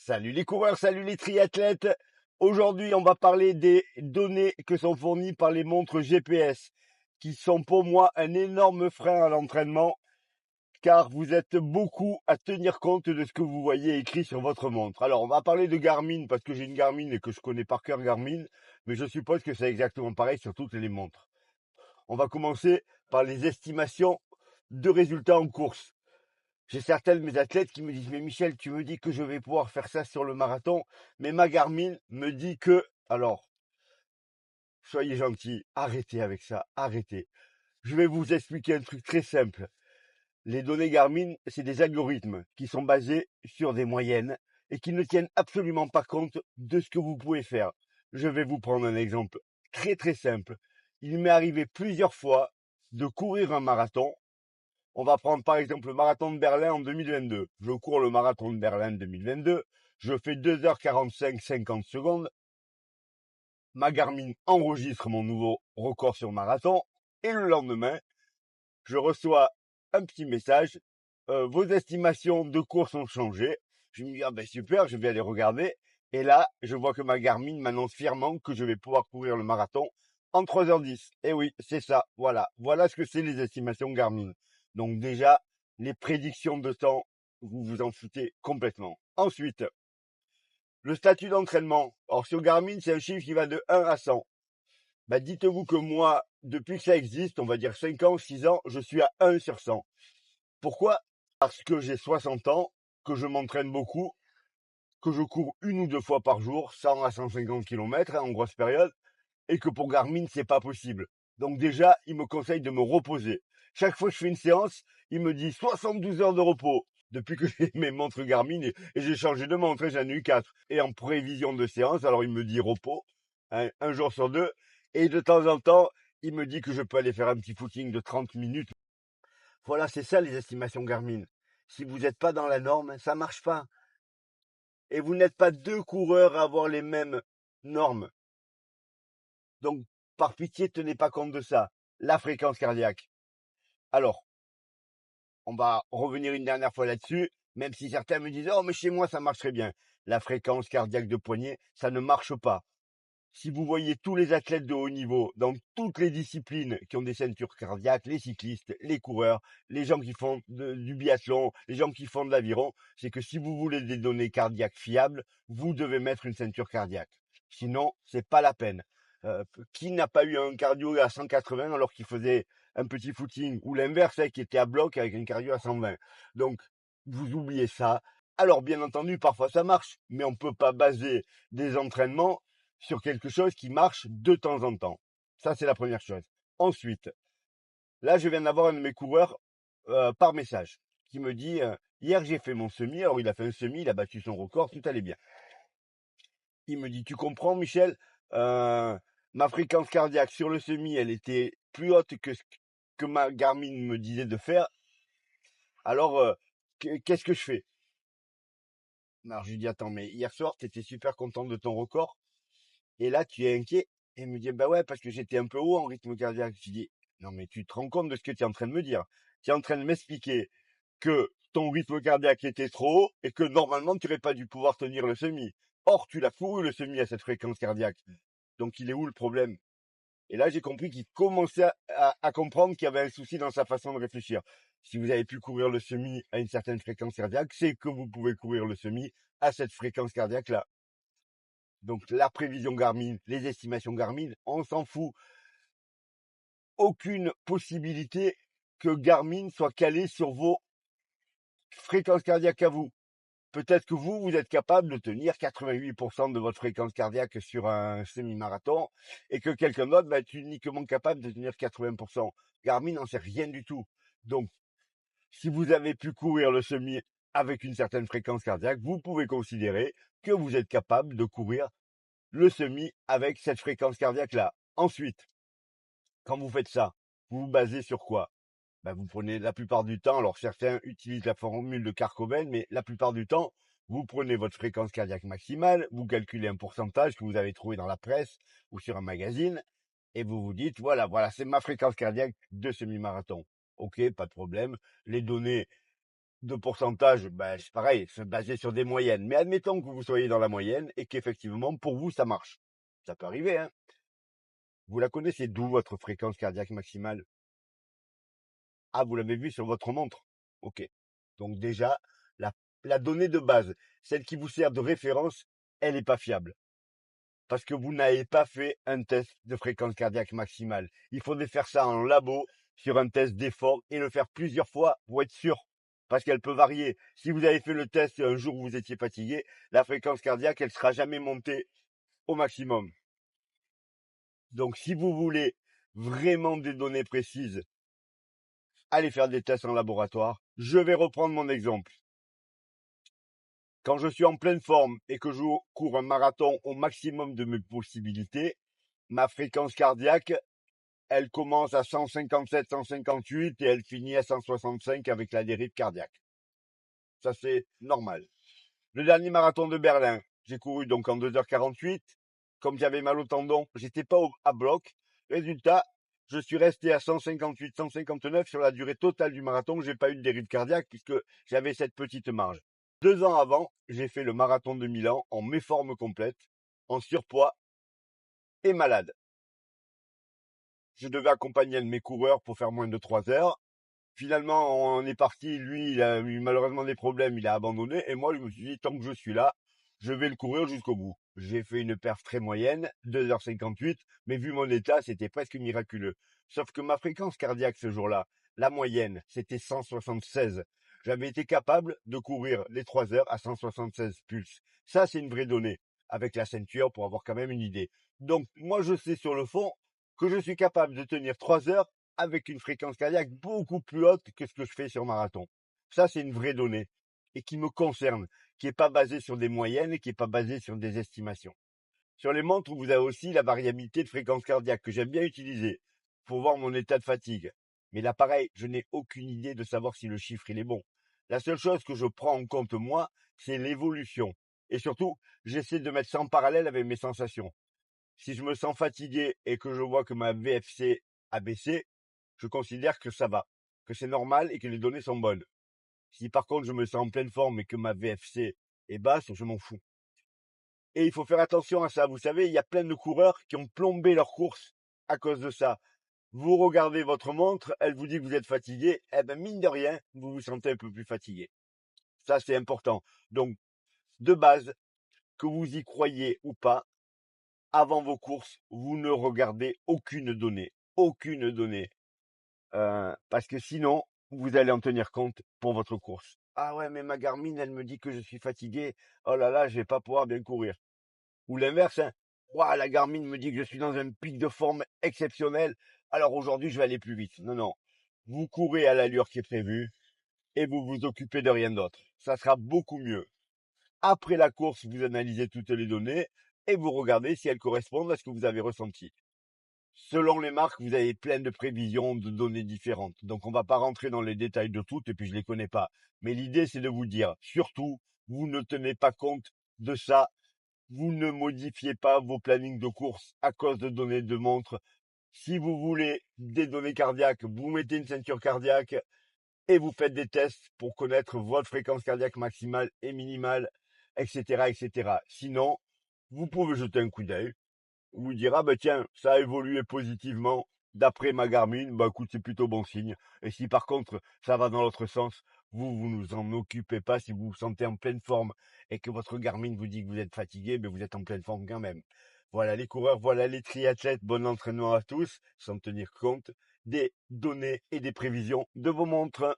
Salut les coureurs, salut les triathlètes. Aujourd'hui, on va parler des données que sont fournies par les montres GPS, qui sont pour moi un énorme frein à l'entraînement, car vous êtes beaucoup à tenir compte de ce que vous voyez écrit sur votre montre. Alors, on va parler de Garmin, parce que j'ai une Garmin et que je connais par cœur Garmin, mais je suppose que c'est exactement pareil sur toutes les montres. On va commencer par les estimations de résultats en course. J'ai certains de mes athlètes qui me disent, mais Michel, tu me dis que je vais pouvoir faire ça sur le marathon, mais ma Garmin me dit que, alors, soyez gentils, arrêtez avec ça, arrêtez. Je vais vous expliquer un truc très simple. Les données Garmin, c'est des algorithmes qui sont basés sur des moyennes et qui ne tiennent absolument pas compte de ce que vous pouvez faire. Je vais vous prendre un exemple très très simple. Il m'est arrivé plusieurs fois de courir un marathon. On va prendre par exemple le marathon de Berlin en 2022. Je cours le marathon de Berlin 2022. Je fais 2h45, 50 secondes. Ma Garmin enregistre mon nouveau record sur marathon. Et le lendemain, je reçois un petit message. Vos estimations de course ont changé. Je me dis, ah ben super, je vais aller regarder. Et là, je vois que ma Garmin m'annonce fièrement que je vais pouvoir courir le marathon en 3h10. Et oui, c'est ça. Voilà. Voilà ce que c'est les estimations Garmin. Donc déjà, les prédictions de temps, vous vous en foutez complètement. Ensuite, le statut d'entraînement. Alors sur Garmin, c'est un chiffre qui va de 1 à 100. Bah, dites-vous que moi, depuis que ça existe, on va dire 5 ans, 6 ans, je suis à 1 sur 100. Pourquoi? Parce que j'ai 60 ans, que je m'entraîne beaucoup, que je cours une ou deux fois par jour, 100 à 150 km en grosse période, et que pour Garmin, c'est pas possible. Donc déjà, il me conseille de me reposer. Chaque fois que je fais une séance, il me dit 72 heures de repos. Depuis que j'ai mes montres Garmin, et j'ai changé de montre, j'en ai eu 4. Et en prévision de séance, alors il me dit repos, un jour sur deux, et de temps en temps, il me dit que je peux aller faire un petit footing de 30 minutes. Voilà, c'est ça les estimations Garmin. Si vous n'êtes pas dans la norme, ça marche pas. Et vous n'êtes pas deux coureurs à avoir les mêmes normes. Donc, par pitié, tenez pas compte de ça. La fréquence cardiaque. Alors, on va revenir une dernière fois là-dessus, même si certains me disent, oh, mais chez moi, ça marche très bien. La fréquence cardiaque de poignet, ça ne marche pas. Si vous voyez tous les athlètes de haut niveau, dans toutes les disciplines qui ont des ceintures cardiaques, les cyclistes, les coureurs, les gens qui font du biathlon, les gens qui font de l'aviron, c'est que si vous voulez des données cardiaques fiables, vous devez mettre une ceinture cardiaque. Sinon, c'est pas la peine. Qui n'a pas eu un cardio à 180 alors qu'il faisait un petit footing, ou l'inverse, qui était à bloc avec un cardio à 120. Donc, vous oubliez ça. Alors, bien entendu, parfois ça marche, mais on ne peut pas baser des entraînements sur quelque chose qui marche de temps en temps. Ça, c'est la première chose. Ensuite, là, je viens d'avoir un de mes coureurs par message qui me dit, hier, j'ai fait mon semi. Alors, il a fait un semi, il a battu son record, tout allait bien. Il me dit, tu comprends, Michel, ma fréquence cardiaque sur le semi, elle était plus haute que ce que ma Garmin me disait de faire. Alors, qu'est-ce que je fais? Alors, je lui dis, attends, mais hier soir, tu étais super content de ton record. Et là, tu es inquiet. Et il me dit, bah ouais, parce que j'étais un peu haut en rythme cardiaque. Je dis, non, mais tu te rends compte de ce que tu es en train de me dire. Tu es en train de m'expliquer que ton rythme cardiaque était trop haut et que normalement, tu n'aurais pas dû pouvoir tenir le semi. Or, tu l'as couru le semi à cette fréquence cardiaque. Donc, il est où le problème? Et là, j'ai compris qu'il commençait à comprendre qu'il y avait un souci dans sa façon de réfléchir. Si vous avez pu courir le semi à une certaine fréquence cardiaque, c'est que vous pouvez courir le semi à cette fréquence cardiaque-là. Donc la prévision Garmin, les estimations Garmin, on s'en fout. Aucune possibilité que Garmin soit calé sur vos fréquences cardiaques à vous. Peut-être que vous êtes capable de tenir 88% de votre fréquence cardiaque sur un semi-marathon et que quelqu'un d'autre va être uniquement capable de tenir 80%. Garmin n'en sait rien du tout. Donc, si vous avez pu courir le semi avec une certaine fréquence cardiaque, vous pouvez considérer que vous êtes capable de courir le semi avec cette fréquence cardiaque-là. Ensuite, quand vous faites ça, vous vous basez sur quoi? Vous prenez la plupart du temps, alors certains utilisent la formule de Carcoven, mais la plupart du temps, vous prenez votre fréquence cardiaque maximale, vous calculez un pourcentage que vous avez trouvé dans la presse ou sur un magazine, et vous vous dites, voilà, c'est ma fréquence cardiaque de semi-marathon. Ok, pas de problème. Les données de pourcentage, ben, c'est pareil, c'est basé sur des moyennes. Mais admettons que vous soyez dans la moyenne et qu'effectivement, pour vous, ça marche. Ça peut arriver, hein. Vous la connaissez d'où votre fréquence cardiaque maximale? Ah, vous l'avez vu sur votre montre? Ok. Donc déjà, la, la donnée de base, celle qui vous sert de référence, elle n'est pas fiable. Parce que vous n'avez pas fait un test de fréquence cardiaque maximale. Il faudrait faire ça en labo, sur un test d'effort, et le faire plusieurs fois pour être sûr. Parce qu'elle peut varier. Si vous avez fait le test un jour où vous étiez fatigué, la fréquence cardiaque, elle sera jamais montée au maximum. Donc si vous voulez vraiment des données précises, allez faire des tests en laboratoire. Je vais reprendre mon exemple. Quand je suis en pleine forme et que je cours un marathon au maximum de mes possibilités, ma fréquence cardiaque, elle commence à 157, 158 et elle finit à 165 avec la dérive cardiaque. Ça, c'est normal. Le dernier marathon de Berlin, j'ai couru donc en 2h48. Comme j'avais mal au tendon, j'étais pas à bloc. Résultat, je suis resté à 158, 159 sur la durée totale du marathon. J'ai pas eu de dérive cardiaque puisque j'avais cette petite marge. 2 ans avant, j'ai fait le marathon de Milan en méforme complète, en surpoids et malade. Je devais accompagner un de mes coureurs pour faire moins de 3 heures. Finalement, on est parti. Lui, il a eu malheureusement des problèmes, il a abandonné. Et moi, je me suis dit, tant que je suis là, je vais le courir jusqu'au bout. J'ai fait une perf très moyenne, 2h58, mais vu mon état, c'était presque miraculeux. Sauf que ma fréquence cardiaque ce jour-là, la moyenne, c'était 176. J'avais été capable de courir les 3 heures à 176 pulses. Ça, c'est une vraie donnée, avec la ceinture pour avoir quand même une idée. Donc, moi, je sais sur le fond que je suis capable de tenir 3 heures avec une fréquence cardiaque beaucoup plus haute que ce que je fais sur marathon. Ça, c'est une vraie donnée et qui me concerne, qui n'est pas basée sur des moyennes et qui n'est pas basée sur des estimations. Sur les montres, vous avez aussi la variabilité de fréquence cardiaque que j'aime bien utiliser pour voir mon état de fatigue. Mais là, pareil, je n'ai aucune idée de savoir si le chiffre il est bon. La seule chose que je prends en compte, moi, c'est l'évolution. Et surtout, j'essaie de mettre ça en parallèle avec mes sensations. Si je me sens fatigué et que je vois que ma VFC a baissé, je considère que ça va, que c'est normal et que les données sont bonnes. Si par contre je me sens en pleine forme et que ma VFC est basse, je m'en fous. Et il faut faire attention à ça. Vous savez, il y a plein de coureurs qui ont plombé leur course à cause de ça. Vous regardez votre montre, elle vous dit que vous êtes fatigué, eh ben mine de rien, vous vous sentez un peu plus fatigué. Ça, c'est important. Donc, de base, que vous y croyez ou pas, avant vos courses, vous ne regardez aucune donnée. Aucune donnée. Parce que sinon, vous allez en tenir compte pour votre course. Ah ouais, mais ma Garmin, elle me dit que je suis fatigué. Oh là là, je vais pas pouvoir bien courir. Ou l'inverse, hein. Ouah, la Garmin me dit que je suis dans un pic de forme exceptionnel. Alors aujourd'hui, je vais aller plus vite. Non, non. Vous courez à l'allure qui est prévue et vous vous occupez de rien d'autre. Ça sera beaucoup mieux. Après la course, vous analysez toutes les données et vous regardez si elles correspondent à ce que vous avez ressenti. Selon les marques, vous avez plein de prévisions, de données différentes. Donc, on va pas rentrer dans les détails de toutes, et puis je les connais pas. Mais l'idée, c'est de vous dire, surtout, vous ne tenez pas compte de ça. Vous ne modifiez pas vos plannings de course à cause de données de montre. Si vous voulez des données cardiaques, vous mettez une ceinture cardiaque et vous faites des tests pour connaître votre fréquence cardiaque maximale et minimale, etc., etc. Sinon, vous pouvez jeter un coup d'œil, vous dire, ah ben tiens, ça a évolué positivement d'après ma Garmin, bah écoute, c'est plutôt bon signe. Et si par contre ça va dans l'autre sens, vous nous en occupez pas. Si vous vous sentez en pleine forme et que votre Garmin vous dit que vous êtes fatigué, mais vous êtes en pleine forme quand même. Voilà les coureurs, voilà les triathlètes, bon entraînement à tous, sans tenir compte des données et des prévisions de vos montres.